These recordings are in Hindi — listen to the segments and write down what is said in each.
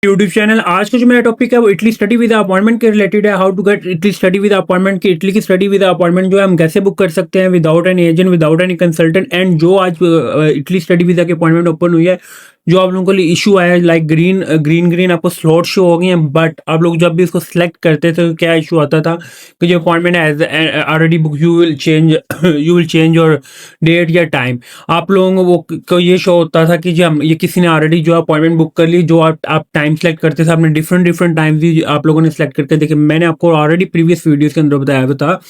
YouTube channel. आज का जो मेरा टॉपिक है वो इटली स्टडी विद अपॉइंटमेंट के रिलेटेड है। How to get Italy study with appointment की इटली की स्टडी विद अपॉइंटमेंट जो है हम कैसे बुक कर सकते हैं without any agent, without any consultant. And जो आज इटली स्टडी वीजा की अपॉइंटमेंट ओपन हुई है, जो आप लोगों के लिए इशू आया है लाइक ग्रीन आपको स्लॉट शो हो गई हैं, बट आप लोग जब भी इसको सिलेक्ट करते थे तो क्या इशू आता था कि जो अपॉइंटमेंट है already book, you will change your date या टाइम। आप लोगों को ये शो होता था कि जी हम ये किसी ने ऑलरेडी जो अपॉइंटमेंट बुक कर ली, जो आप टाइम सेलेक्ट करते थे आपने डिफरेंट टाइम भी आप लोगों ने सेलेक्ट करके देखे। मैंने आपको ऑलरेडी प्रीवियस वीडियोस के अंदर बताया था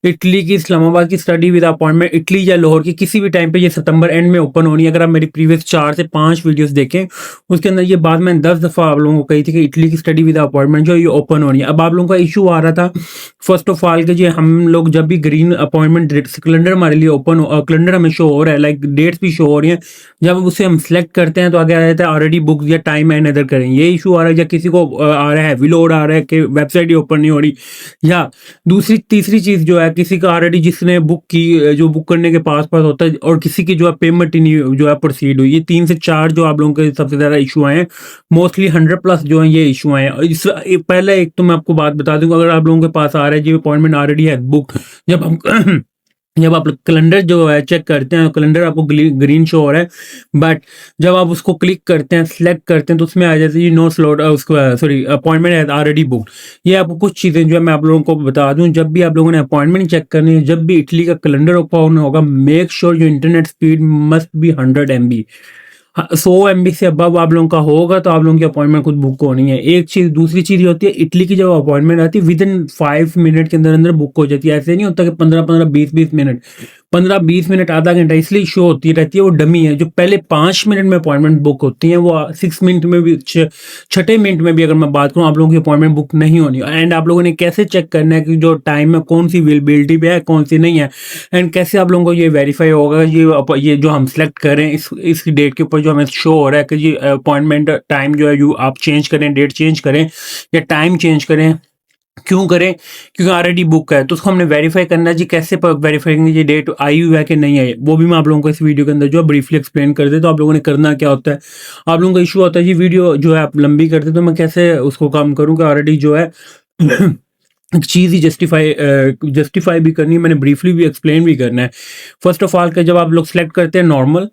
इटली की इस्लामाबाद की स्टडी विद अपॉइंटमेंट इटली या लाहौर की किसी भी टाइम पे ये सितंबर एंड में ओपन होनी है। अगर आप मेरी प्रीवियस 4 से 5 वीडियोस देखें उसके अंदर ये बात मैंने 10 दफ़ा आप लोगों को कही थी कि इटली की स्टडी विद अपॉइंटमेंट जो ये ओपन होनी है। अब आप लोगों का इशू आ रहा था फर्स्ट ऑफ ऑल कि जी हम लोग जब भी ग्रीन अपॉइंटमेंट कैलेंडर हमारे लिए ओपन कैलेंडर हमें शो हो रहा है, लाइक डेट्स भी शो हो रही हैं, जब उसे हम सेलेक्ट करते हैं तो आगे आ जाता है ऑलरेडी बुक या टाइम एंड अदर करें। ये इशू आ रहा है या किसी को आ रहा है हैवी लोड आ रहा है कि वेबसाइट ही ओपन नहीं हो रही, या दूसरी तीसरी चीज़ जो है किसी का ऑलरेडी जिसने बुक की, जो बुक करने के पास होता है और किसी की जो है पेमेंट ही नहीं जो है प्रोसीड हुई। ये 3 से 4 जो आप लोगों के सबसे ज़्यादा इशू आए हैं, मोस्टली 100+ जो है ये इशू आए हैं। पहले एक तो मैं आपको बात बता दूं, अगर आप लोगों के पास आ रहा है जो अपॉइंटमेंट ऑलरेडी है बुक, जब हम जब आप कैलेंडर जो है चेक करते हैं कैलेंडर आपको ग्रीन शो हो रहा है, बट जब आप उसको क्लिक करते हैं सिलेक्ट करते हैं तो उसमें आ जाती है नो स्लॉट, उसको सॉरी अपॉइंटमेंट है ऑलरेडी बुक। ये आपको कुछ चीज़ें जो है मैं आप लोगों को बता दूं, जब भी आप लोगों ने अपॉइंटमेंट चेक करनी है, जब भी इटली का कैलेंडर ओपन होगा, make sure your internet speed must be 100 MB। 100 MB से अबव आप लोगों का होगा तो आप लोगों की अपॉइंटमेंट खुद बुक होनी है। एक चीज़, दूसरी चीज़ ये होती है इटली की जब अपॉइंटमेंट आती है विद इन 5 मिनट के अंदर अंदर बुक हो जाती है। ऐसे नहीं होता कि 15-15 20-20 मिनट, 15-20 मिनट आधा घंटा इसलिए शो होती रहती है। वो डमी है। जो पहले 5 मिनट में अपॉइंटमेंट बुक होती हैं वो 6 मिनट में भी, छठे मिनट में भी अगर मैं बात करूँ आप लोगों की अपॉइंटमेंट बुक नहीं होनी। एंड आप लोगों ने कैसे चेक करना है कि जो टाइम में कौन सी अवेलेबिलिटी पे है कौन सी नहीं है, एंड कैसे आप लोगों को ये वेरीफाई होगा ये जो हम सेलेक्ट करें इस डेट के ऊपर जो हमें शो हो रहा है कि ये अपॉइंटमेंट टाइम जो है आप चेंज करें, डेट चेंज करें या टाइम चेंज करें, क्यों करें? क्योंकि ऑलरेडी बुक है तो उसको हमने वेरीफाई करना है। जी कैसे वेरीफाई करेंगे ये डेट आई हुई है कि नहीं आई, वो भी मैं आप लोगों को इस वीडियो के अंदर जो है ब्रीफली एक्सप्लेन कर दे। तो आप लोगों ने करना क्या होता है, आप लोगों का इशू होता है जी वीडियो जो है आप लंबी करते तो मैं कैसे उसको काम करूँ कि ऑलरेडी जो है एक चीज़ ही जस्टिफाई भी करनी है, मैंने ब्रीफली भी एक्सप्लेन भी करना है। फर्स्ट ऑफ ऑल का जब आप लोग सेलेक्ट करते हैं normal,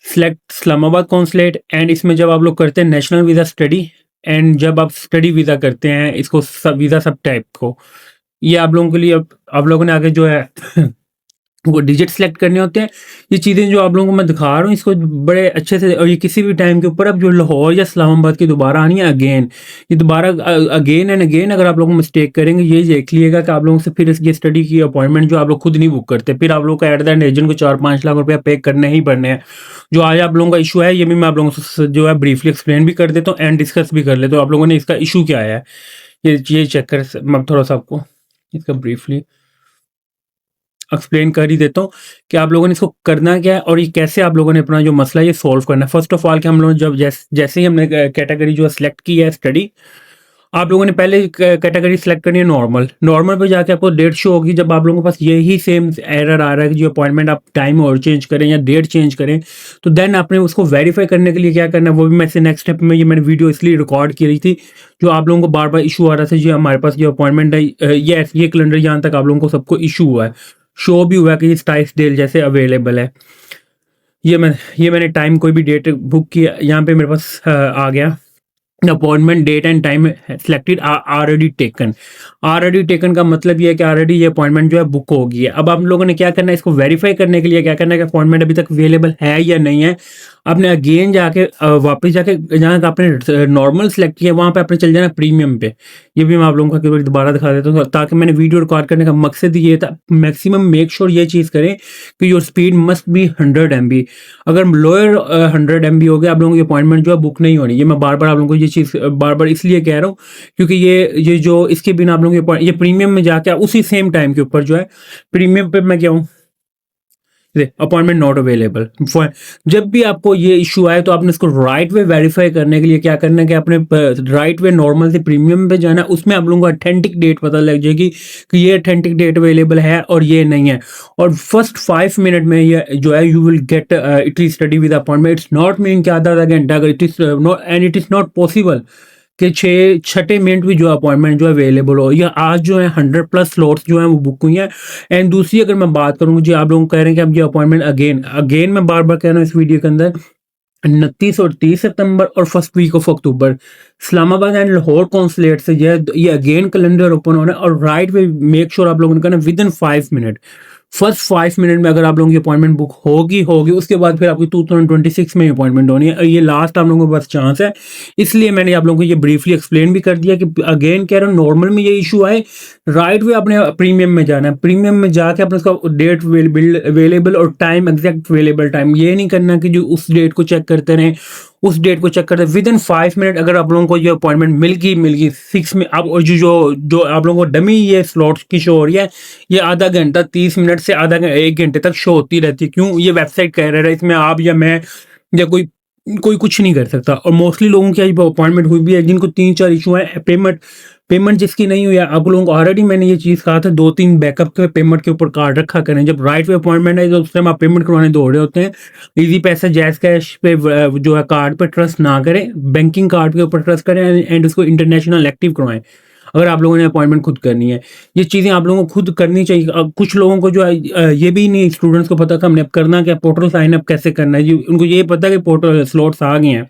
select Islamabad consulate, and इसमें जब आप लोग करते हैं नेशनल वीज़ा स्टडी, एंड जब आप स्टडी वीज़ा करते हैं इसको वीज़ा सब टाइप को, ये आप लोगों के लिए आप लोगों ने आगे जो है वो डिजिट सेलेक्ट करने होते हैं। ये चीज़ें जो आप लोगों को मैं दिखा रहा हूँ इसको बड़े अच्छे से, और ये किसी भी टाइम के ऊपर अब जो लाहौर या इस्लामाबाद की दोबारा आनी है अगेन, ये दोबारा अगेन एंड अगेन अगर आप लोग मिस्टेक करेंगे ये देख लिएगा कि आप लोगों से फिर ये स्टडी की अपॉइंटमेंट जो आप लोग खुद नहीं बुक करते, फिर आप लोग को एट द एंड एजेंट को 4-5 लाख रुपया पे करने ही पड़ने हैं। जो आज आप लोगों का इशू है ये भी मैं आप लोगों से जो है ब्रीफली एक्सप्लेन भी कर देता हूँ एंड डिस्कस भी कर लेता हूँ। आप लोगों ने इसका इशू क्या आया है ये चेक कर, मैं थोड़ा सा आपको इसका ब्रीफली एक्सप्लेन कर ही देता हूँ कि आप लोगों ने इसको करना क्या है और ये कैसे आप लोगों ने अपना जो मसला ये सॉल्व करना है। फर्स्ट ऑफ ऑल कि हम लोगों ने जब जैसे ही हमने कैटेगरी जो है सिलेक्ट की है स्टडी, आप लोगों ने पहले कैटेगरी सेलेक्ट करनी है नॉर्मल पे जाके आपको डेट शो होगी। जब आप लोगों के पास यही सेम एरर आ रहा है कि जो अपॉइंटमेंट आप टाइम और चेंज करें या डेट चेंज करें, तो देन आपने उसको वेरीफाई करने के लिए क्या करना है वो भी मैं से नेक्स्ट स्टेप में, ये मैंने वीडियो इसलिए रिकॉर्ड की रही थी जो आप लोगों को बार बार इशू आ रहा था जी हमारे पास जो अपॉइंटमेंट है ये कैलेंडर यहाँ तक आप लोगों को सबको इशू हुआ है, शो भी हुआ है कि ये स्टाइस डेल जैसे अवेलेबल है। ये मैंने टाइम कोई भी डेट बुक किया, यहाँ पे मेरे पास आ गया appointment date and time selected already taken का मतलब ये है कि ऑलरेडी ये अपॉइंटमेंट जो है बुक हो गई है। अब आप लोगों ने क्या करना है, इसको वेरीफाई करने के लिए क्या करना है कि अपॉइंटमेंट अभी तक अवेलेबल है या नहीं है। आपने अगेन जाके वापस जाके जहाँ आपने नॉर्मल सेलेक्ट किया वहाँ पे आपने चल जाना प्रीमियम पे। ये भी मैं आप लोगों को केवल दोबारा दिखा देता हूँ ताकि मैंने वीडियो रिकॉर्ड करने का मकसद ये था मैक्सिमम मेक श्योर ये चीज़ करें कि your speed must be 100 MB। अगर लोअर 100 MB हो गया आप लोगों की अपॉइंटमेंट जो है बुक नहीं होनी। ये मैं बार बार आप लोगों को ये चीज़ बार बार इसलिए कह रहा हूँ क्योंकि ये जो इसके बिना आप लोगों की ये प्रीमियम में जाके उसी सेम टाइम के ऊपर जो है प्रीमियम पे मैं क्या हूँ अपॉइंटमेंट नॉट अवेलेबल। जब भी आपको ये इशू आए तो आपने इसको राइट वे वेरीफाई करने के लिए क्या करना है कि आपने राइट वे नॉर्मल से प्रीमियम पे जाना, उसमें आप लोगों को अथेंटिक डेट पता लग जाएगी कि ये अथेंटिक डेट अवेलेबल है और ये नहीं है। और फर्स्ट 5 मिनट में ये जो है you will get Italy study with appointment. It's not mean कि आधा घंटा, अगर it is not and it is not possible कि छठे मिनट भी जो अपॉइंटमेंट जो अवेलेबल हो। या आज जो है 100+ स्लॉट्स जो है वो बुक हुई हैं। एंड दूसरी अगर मैं बात करूँ, जी आप लोग कह रहे हैं कि अब ये अपॉइंटमेंट अगेन मैं बार बार कह रहा हूँ इस वीडियो के अंदर, 29 और 30 सितंबर और first week of October Islamabad and Lahore consulate से ये अगेन कैलेंडर ओपन होना है। और राइट वे मेक श्योर आप लोगों ने करना with in 5 minute. First 5 minute में अगर आप लोगों की अपॉइंटमेंट बुक होगी उसके बाद फिर आपकी 2026 में अपॉइंटमेंट होनी है। ये लास्ट आप लोगों को बस चांस है, इसलिए मैंने आप लोगों को ये ब्रीफली एक्सप्लेन भी कर दिया कि अगेन कह रहा हूँ, नॉर्मल में ये इशू आए राइट वे अपने प्रीमियम में जाना है। प्रीमियम में जाके अपने उसका डेट अवेलेबल और टाइम एग्जैक्ट अवेलेबल टाइम, ये नहीं करना कि जो उस डेट को चेक करते रहें, उस डेट को चेक करते विद इन 5 मिनट अगर आप लोगों को ये अपॉइंटमेंट मिल गई 6 में। अब जो आप लोगों को डमी ये स्लॉट्स की शो हो रही है, ये आधा घंटा 30 मिनट से 1 घंटे तक शो होती रहती है। क्यों? ये वेबसाइट कह रहा है, इसमें आप या मैं या कोई कुछ नहीं कर सकता। और मोस्टली लोगों की अपॉइंटमेंट हुई भी है जिनको 3-4 इशू है। पेमेंट जिसकी नहीं हुई है, आप लोगों को ऑलरेडी मैंने ये चीज़ कहा था, 2-3 बैकअप के पेमेंट के ऊपर कार्ड रखा करें। जब राइट वे अपॉइंटमेंट है तो उस टाइम आप पेमेंट करवाने दौड़ रहे होते हैं। इजी पैसा, जैज़ कैश पे जो है कार्ड पे ट्रस्ट ना करें, बैंकिंग कार्ड के ऊपर ट्रस्ट करें एंड उसको इंटरनेशनल एक्टिव करवाएं अगर आप लोगों ने अपॉइंटमेंट खुद करनी है। ये चीज़ें आप लोगों को खुद करनी चाहिए। अब कुछ लोगों को जो है ये भी नहीं, स्टूडेंट्स को पता था हमने अब करना क्या, पोर्टल साइन अप कैसे करना है। जी उनको ये पता कि पोर्टल स्लॉट्स आ गए हैं,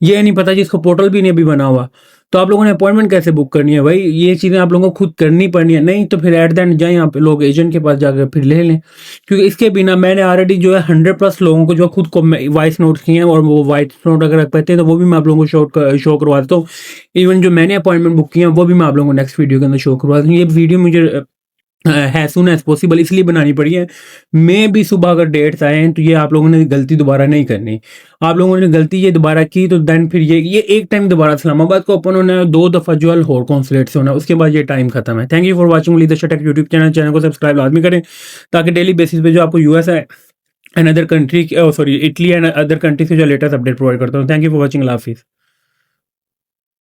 ये नहीं पता जिसको पोर्टल भी नहीं अभी बना हुआ। तो आप लोगों ने अपॉइंटमेंट कैसे बुक करनी है भाई, ये चीज़ें आप लोगों को खुद करनी पड़नी है। नहीं तो फिर एट द एंड जाए यहाँ पे लोग एजेंट के पास जाकर फिर ले लें, क्योंकि इसके बिना मैंने ऑलरेडी जो है 100+ लोगों को जो खुद को वॉइस नोट्स किए हैं, और वो वॉइस नोट अगर रख पाते हैं तो वो भी मैं आप लोगों को शो करवा देता हूँ। इवन जो मैंने अपॉइंटमेंट बुक किए हैं वो भी मैं आप लोगों को नेक्स्ट वीडियो के अंदर शो करवा दूँ। ये वीडियो मुझे है सुन एज पॉसिबल इसलिए बनानी पड़ी है। मैं भी सुबह अगर डेट्स आए हैं तो ये आप लोगों ने गलती दोबारा नहीं करनी। आप लोगों ने गलती ये दोबारा की तो देन फिर ये एक टाइम दोबारा इस्लामाबाद को ओपन होना है, 2 दफ़ा जो है लाहौर कॉन्सुलेट से होना है, उसके बाद ये टाइम खत्म है। Thank you for watching leadership take YouTube channel को सब्सक्राइब लाजमी करें ताकि डेली बेसिस पे जो आपको यूएस है and other country Italy and other country से जो लेटेस्ट अपडेट प्रोवाइड करता हूँ। थैंक यू फॉर वॉचिंग, अल्लाह हाफिज़।